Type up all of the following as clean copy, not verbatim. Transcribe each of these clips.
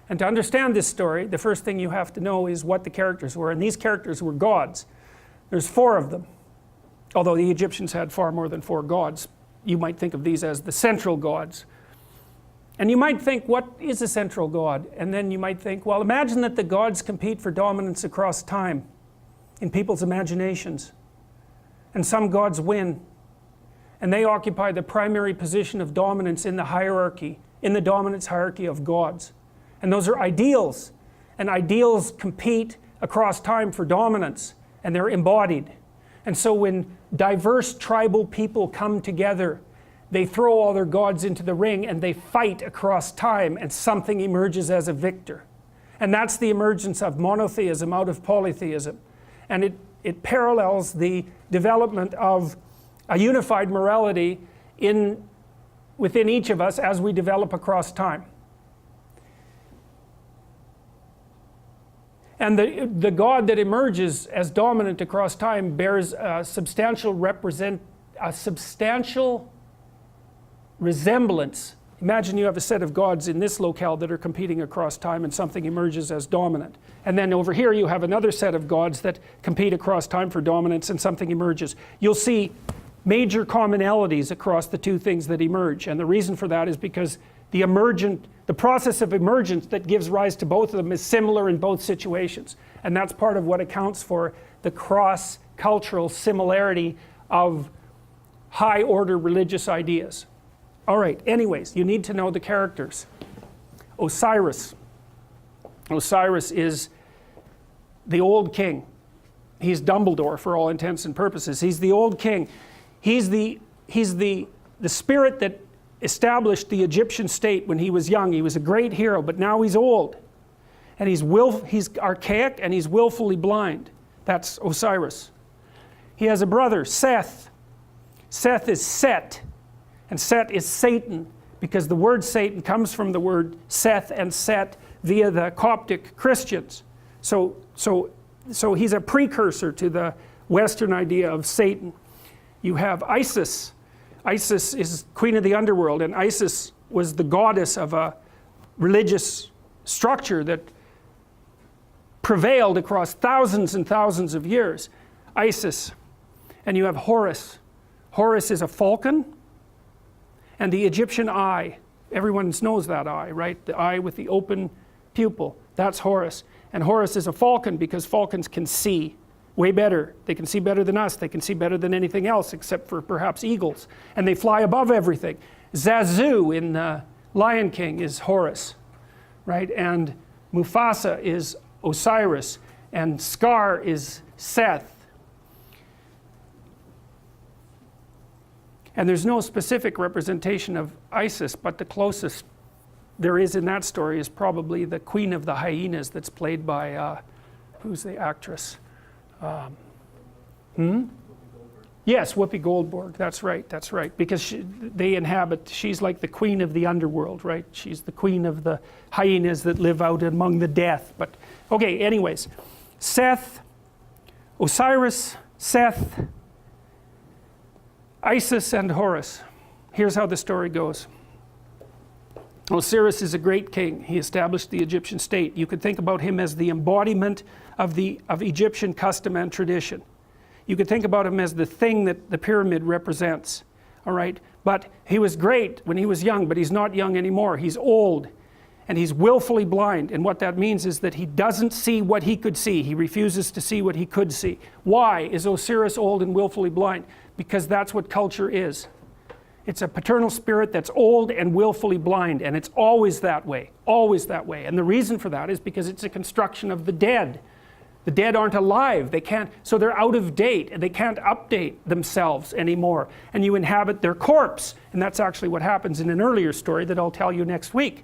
And to understand this story, the first thing you have to know is what the characters were. And these characters were gods. There's 4 of them. Although the Egyptians had far more than 4 gods. You might think of these as the central gods. And you might think, what is a central god? And then you might think, well, imagine that the gods compete for dominance across time in people's imaginations. And some gods win. And they occupy the primary position of dominance in the hierarchy, in the dominance hierarchy of gods. And those are ideals. And ideals compete across time for dominance. And they're embodied. And so when diverse tribal people come together, they throw all their gods into the ring and they fight across time, and something emerges as a victor. And that's the emergence of monotheism out of polytheism. And it parallels the development of a unified morality within each of us as we develop across time. And the God that emerges as dominant across time bears a substantial resemblance. Imagine you have a set of gods in this locale that are competing across time, and something emerges as dominant. And then over here you have another set of gods that compete across time for dominance, and something emerges. You'll see major commonalities across the 2 things that emerge. And the reason for that is because the process of emergence that gives rise to both of them is similar in both situations. And that's part of what accounts for the cross-cultural similarity of high-order religious ideas. All right, anyways, you need to know the characters. Osiris. Osiris is the old king. He's Dumbledore for all intents and purposes. He's the old king. He's the spirit that established the Egyptian state when he was young. He was a great hero, but now he's old. And he's archaic, and he's willfully blind. That's Osiris. He has a brother, Seth. Seth is Set. And Set is Satan, because the word Satan comes from the word Seth and Set via the Coptic Christians. So he's a precursor to the Western idea of Satan. You have Isis. Isis is queen of the underworld, and Isis was the goddess of a religious structure that prevailed across thousands and thousands of years. Isis. And you have Horus. Horus is a falcon. And the Egyptian eye, everyone knows that eye, right? The eye with the open pupil, that's Horus. And Horus is a falcon because falcons can see way better. They can see better than us. They can see better than anything else except for perhaps eagles. And they fly above everything. Zazu in Lion King is Horus, right? And Mufasa is Osiris. And Scar is Seth. And there's no specific representation of Isis, but the closest there is in that story is probably the Queen of the Hyenas that's played by, who's the actress? Yes, Whoopi Goldberg, that's right. Because she's like the queen of the underworld, right? She's the queen of the hyenas that live out among the death. But, okay, anyways. Seth, Osiris, Seth, Isis, and Horus. Here's how the story goes. Osiris is a great king. He established the Egyptian state. You could think about him as the embodiment of Egyptian custom and tradition. You could think about him as the thing that the pyramid represents. All right? But he was great when he was young, but he's not young anymore. He's old, and he's willfully blind. And what that means is that he doesn't see what he could see. He refuses to see what he could see. Why is Osiris old and willfully blind? Because that's what culture is. It's a paternal spirit that's old and willfully blind, and it's always that way, always that way. And the reason for that is because it's a construction of the dead. The dead aren't alive. They can't, so they're out of date, and they can't update themselves anymore. And you inhabit their corpse, and that's actually what happens in an earlier story that I'll tell you next week.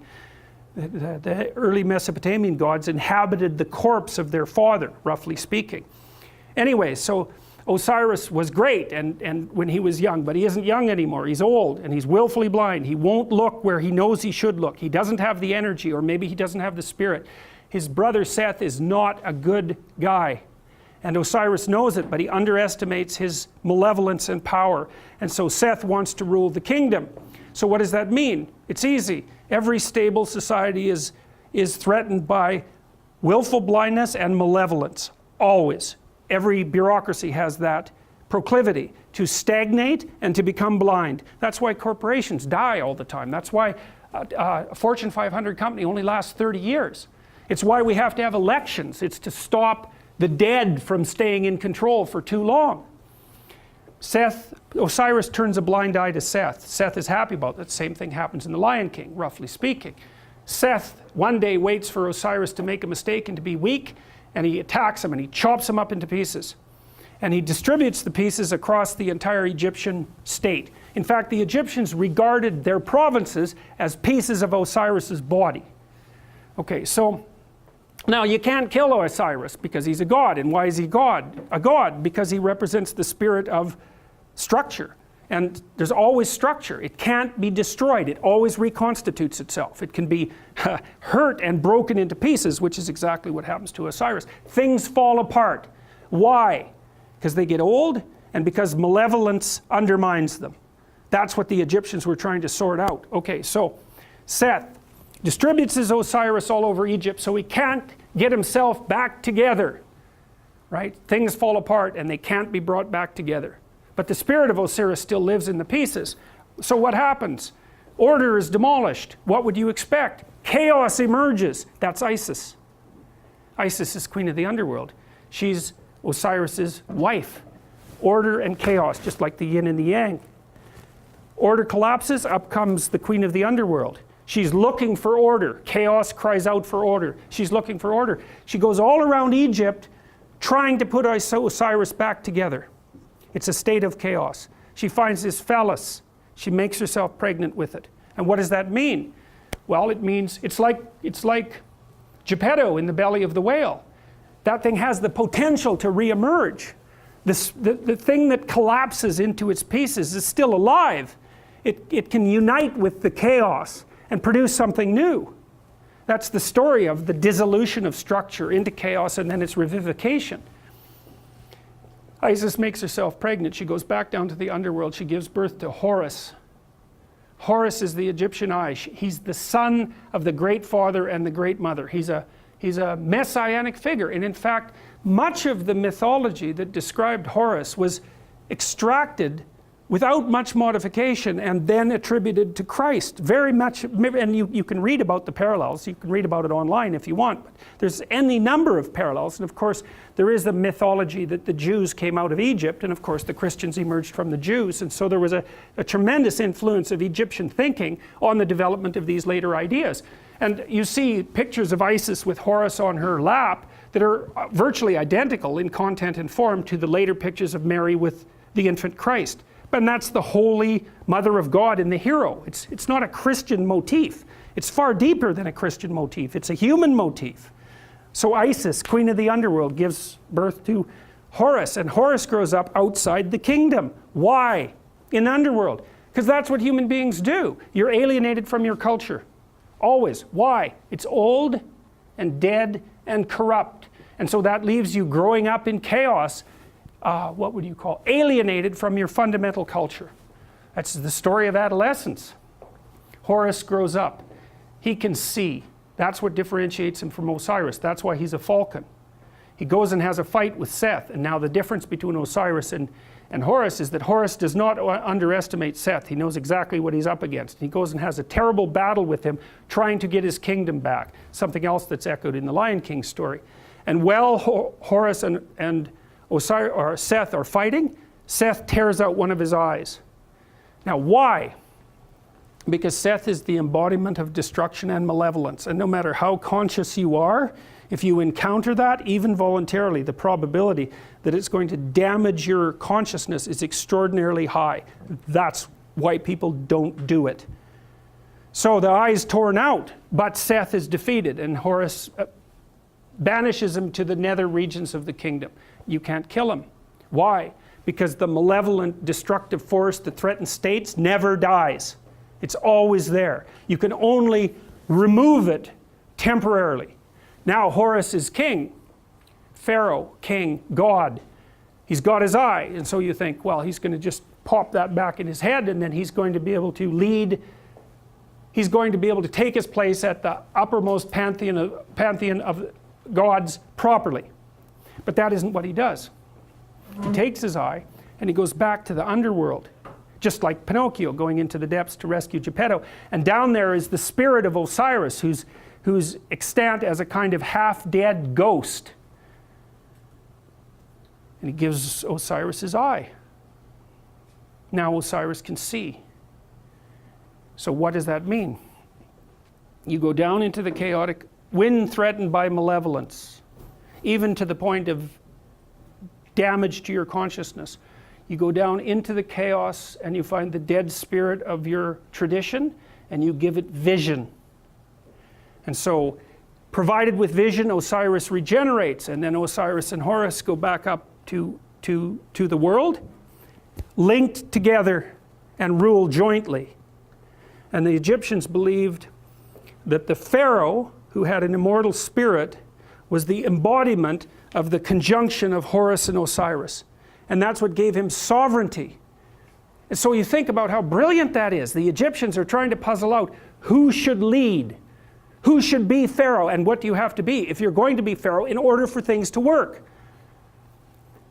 The early Mesopotamian gods inhabited the corpse of their father, roughly speaking. Anyway, so Osiris was great and when he was young, but he isn't young anymore. He's old and he's willfully blind. He won't look where he knows he should look. He doesn't have the energy, or maybe he doesn't have the spirit. His brother Seth is not a good guy. And Osiris knows it, but he underestimates his malevolence and power. And so Seth wants to rule the kingdom. So what does that mean? It's easy. Every stable society is is threatened by willful blindness and malevolence, always. Every bureaucracy has that proclivity to stagnate and to become blind. That's why corporations die all the time. That's why a Fortune 500 company only lasts 30 years. It's why we have to have elections. It's to stop the dead from staying in control for too long. Osiris turns a blind eye to Seth. Seth is happy about that. Same thing happens in The Lion King, roughly speaking. Seth one day waits for Osiris to make a mistake and to be weak, and he attacks him and he chops him up into pieces. And he distributes the pieces across the entire Egyptian state. In fact, the Egyptians regarded their provinces as pieces of Osiris's body. Okay, so now you can't kill Osiris because he's a god. And why is he God? A god because he represents the spirit of structure. And there's always structure. It can't be destroyed. It always reconstitutes itself. It can be hurt and broken into pieces, which is exactly what happens to Osiris. Things fall apart. Why? Because they get old and because malevolence undermines them. That's what the Egyptians were trying to sort out. Okay, so Seth distributes his Osiris all over Egypt so he can't get himself back together. Right? Things fall apart and they can't be brought back together. But the spirit of Osiris still lives in the pieces. So what happens? Order is demolished. What would you expect? Chaos emerges. That's Isis. Isis is queen of the underworld. She's Osiris's wife. Order and chaos, just like the yin and the yang. Order collapses, up comes the queen of the underworld. She's looking for order. Chaos cries out for order. She's looking for order. She goes all around Egypt trying to put Osiris back together. It's a state of chaos. She finds this phallus. She makes herself pregnant with it. And what does that mean? Well, it means it's like Geppetto in the belly of the whale. That thing has the potential to reemerge. The thing that collapses into its pieces is still alive. It can unite with the chaos and produce something new. That's the story of the dissolution of structure into chaos and then its revivification. Isis makes herself pregnant. She goes back down to the underworld. She gives birth to Horus. Horus is the Egyptian eye. He's the son of the great father and the great mother. He's a messianic figure. And in fact, much of the mythology that described Horus was extracted without much modification and then attributed to Christ. Very much, and you can read about the parallels. You can read about it online if you want. But there's any number of parallels. And of course, there is the mythology that the Jews came out of Egypt. And of course, the Christians emerged from the Jews. And so there was a tremendous influence of Egyptian thinking on the development of these later ideas. And you see pictures of Isis with Horus on her lap that are virtually identical in content and form to the later pictures of Mary with the infant Christ. And that's the holy mother of God in the hero. It's not a Christian motif. It's far deeper than a Christian motif. It's a human motif. So Isis, queen of the underworld, gives birth to Horus, and Horus grows up outside the kingdom. Why? In the underworld. Because that's what human beings do. You're alienated from your culture. Always. Why? It's old and dead and corrupt. And so that leaves you growing up in chaos. What would you call? Alienated from your fundamental culture. That's the story of adolescence. Horus grows up. He can see. That's what differentiates him from Osiris. That's why he's a falcon. He goes and has a fight with Seth. And now the difference between Osiris and Horus is that Horus does not underestimate Seth. He knows exactly what he's up against. He goes and has a terrible battle with him, trying to get his kingdom back. Something else that's echoed in the Lion King story. And while Horus and Osiris or Seth are fighting, Seth tears out one of his eyes. Now why? Because Seth is the embodiment of destruction and malevolence, and no matter how conscious you are, if you encounter that, even voluntarily, the probability that it's going to damage your consciousness is extraordinarily high. That's why people don't do it. So the eye is torn out, but Seth is defeated, and Horus banishes him to the nether regions of the kingdom. You can't kill him. Why? Because the malevolent, destructive force that threatens states never dies. It's always there. You can only remove it temporarily. Now Horus is king. Pharaoh, king, God. He's got his eye. And so you think, well, he's going to just pop that back in his head and then he's going to be able to lead he's going to be able to take his place at the uppermost pantheon of gods properly. But that isn't what he does. He takes his eye and he goes back to the underworld, just like Pinocchio going into the depths to rescue Geppetto. And down there is the spirit of Osiris, who's extant as a kind of half-dead ghost. And he gives Osiris his eye. Now Osiris can see. So what does that mean? You go down into the chaotic, when threatened by malevolence, even to the point of damage to your consciousness. You go down into the chaos and you find the dead spirit of your tradition and you give it vision. And so, provided with vision, Osiris regenerates, and then Osiris and Horus go back up to the world, linked together and rule jointly. And the Egyptians believed that the pharaoh, who had an immortal spirit, was the embodiment of the conjunction of Horus and Osiris. And that's what gave him sovereignty. And so you think about how brilliant that is. The Egyptians are trying to puzzle out who should lead, who should be pharaoh, and what do you have to be if you're going to be pharaoh in order for things to work.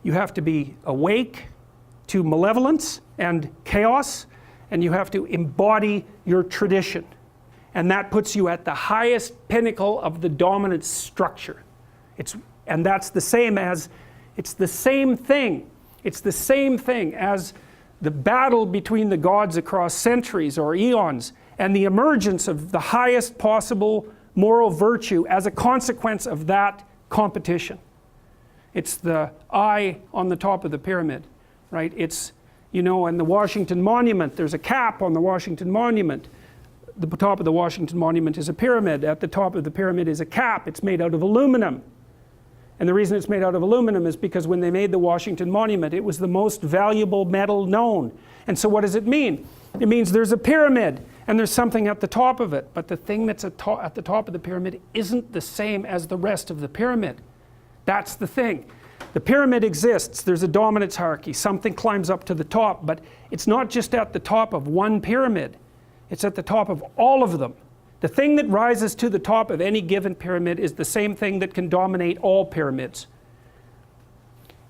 You have to be awake to malevolence and chaos, and you have to embody your tradition. And that puts you at the highest pinnacle of the dominant structure. And that's the same as, it's the same thing. It's the same thing as the battle between the gods across centuries or eons and the emergence of the highest possible moral virtue as a consequence of that competition. It's the eye on the top of the pyramid, right? It's, you know, in the Washington Monument, there's a cap on the Washington Monument. The top of the Washington Monument is a pyramid. At the top of the pyramid is a cap. It's made out of aluminum. And the reason it's made out of aluminum is because when they made the Washington Monument, it was the most valuable metal known. And so what does it mean? It means there's a pyramid and there's something at the top of it. But the thing that's at the top of the pyramid isn't the same as the rest of the pyramid. That's the thing. The pyramid exists. There's a dominance hierarchy. Something climbs up to the top. But it's not just at the top of one pyramid. It's at the top of all of them. The thing that rises to the top of any given pyramid is the same thing that can dominate all pyramids.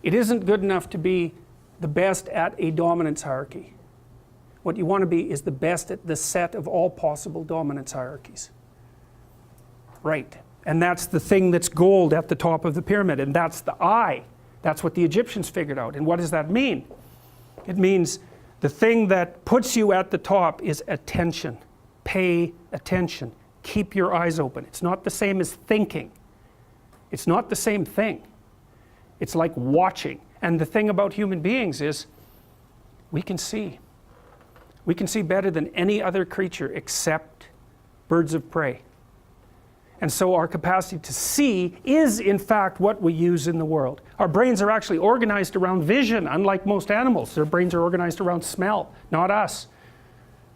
It isn't good enough to be the best at a dominance hierarchy. What you want to be is the best at the set of all possible dominance hierarchies. Right. And that's the thing that's gold at the top of the pyramid, and that's the eye. That's what the Egyptians figured out. And what does that mean? It means the thing that puts you at the top is attention. Pay attention. Keep your eyes open. It's not the same as thinking. It's not the same thing. It's like watching. And the thing about human beings is we can see. We can see better than any other creature except birds of prey. And so our capacity to see is in fact what we use in the world. Our brains are actually organized around vision, unlike most animals. Their brains are organized around smell, not us.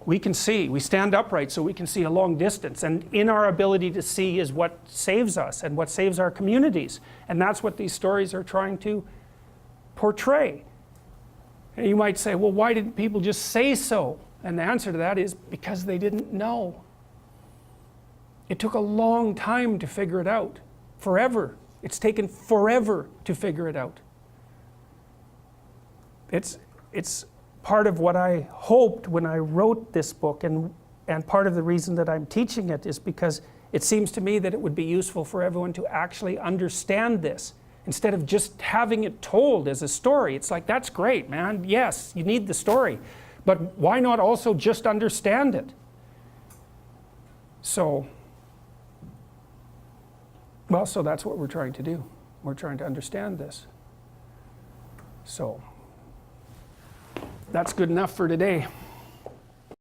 We can see. We stand upright so we can see a long distance. And in our ability to see is what saves us and what saves our communities. And that's what these stories are trying to portray. And you might say, well, why didn't people just say so? And the answer to that is because they didn't know. It took a long time to figure it out. Forever. It's taken forever to figure it out. It's part of what I hoped when I wrote this book, and part of the reason that I'm teaching it is because it seems to me that it would be useful for everyone to actually understand this instead of just having it told as a story. It's like, that's great, man. Yes, you need the story. But why not also just understand it? So that's what we're trying to do. We're trying to understand this. So that's good enough for today.